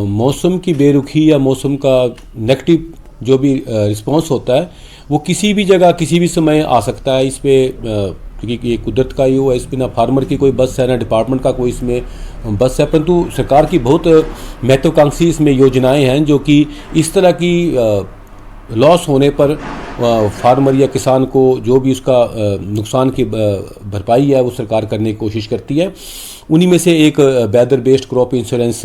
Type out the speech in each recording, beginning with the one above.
मौसम की बेरुखी या मौसम का नेगेटिव जो भी रिस्पांस होता है वो किसी भी जगह किसी भी समय आ सकता है। इस पे क्योंकि ये कुदरत का ही हुआ, इस पे ना फार्मर की कोई बस है ना डिपार्टमेंट का कोई इसमें बस है, परंतु सरकार की बहुत महत्वाकांक्षी इसमें योजनाएं हैं जो कि इस तरह की लॉस होने पर फार्मर या किसान को जो भी उसका नुकसान की भरपाई है वो सरकार करने की कोशिश करती है। उन्हीं में से एक weather based crop insurance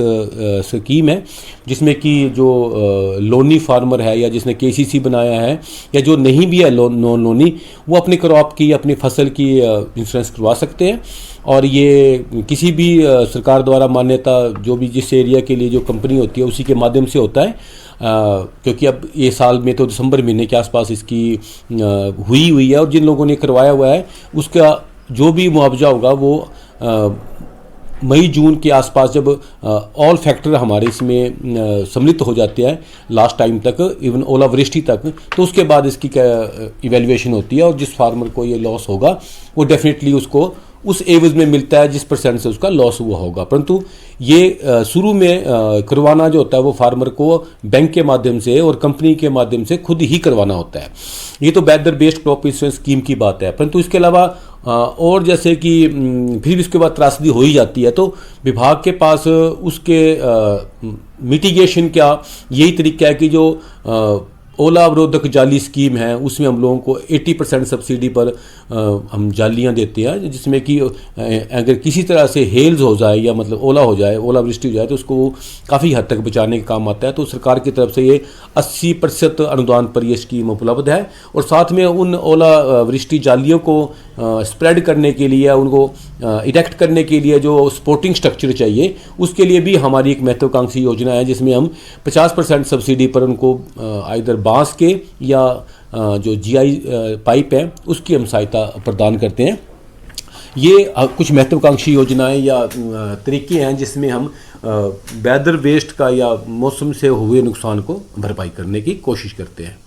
scheme है, जिसमें कि जो लोनी फार्मर है या जिसने केसीसी बनाया है या जो नहीं भी है नॉन लोनी, वो अपनी क्रॉप की अपनी फसल की इंश्योरेंस करवा सकते हैं। और ये किसी भी सरकार द्वारा मान्यता जो भी जिस एरिया के लिए जो कंपनी होती है उसी के माध्यम से होता है। क्योंकि अब ये साल में तो दिसंबर महीने के आसपास इसकी हुई है और जिन लोगों ने करवाया हुआ है उसका जो भी मुआवजा होगा वो मई जून के आसपास जब ऑल फैक्टर हमारे इसमें सम्मिलित हो जाते हैं लास्ट टाइम तक, इवन ओलावृष्टि तक, तो उसके बाद इसकी इवैल्यूएशन होती है और जिस फार्मर को ये लॉस होगा वो डेफिनेटली उसको उस एवज में मिलता है जिस परसेंट से उसका लॉस हुआ होगा। परंतु ये शुरू में करवाना जो होता है वो फार्मर को बैंक के माध्यम से और कंपनी के माध्यम से खुद ही करवाना होता है। ये तो weather based crop insurance scheme की बात है। परंतु इसके अलावा और जैसे कि फिर इसके बाद त्रासदी हो ही जाती है तो विभाग के पास उसके मिटिगेशन का यही तरीका है कि जो ओला अवरोधक जाली स्कीम है उसमें हम लोगों को 80% सब्सिडी पर हम जालियां देते हैं, जिसमें कि अगर किसी तरह से हेल्स हो जाए या मतलब ओला हो जाए, ओलावृष्टि हो जाए तो उसको काफ़ी हद तक बचाने का काम आता है। तो सरकार की तरफ से ये 80% अनुदान पर यह स्कीम उपलब्ध है। और साथ में उन ओलावृष्टि जालियों को स्प्रेड करने के लिए, उनको इरेक्ट करने के लिए जो सपोर्टिंग स्ट्रक्चर चाहिए उसके लिए भी हमारी एक महत्वाकांक्षी योजना है, जिसमें हम 50% सब्सिडी पर उनको आइदर बांस के या जो जीआई पाइप है उसकी हम सहायता प्रदान करते हैं। ये कुछ महत्वाकांक्षी योजनाएं या तरीके हैं जिसमें हम वेदर बेस्ड का या मौसम से हुए नुकसान को भरपाई करने की कोशिश करते हैं।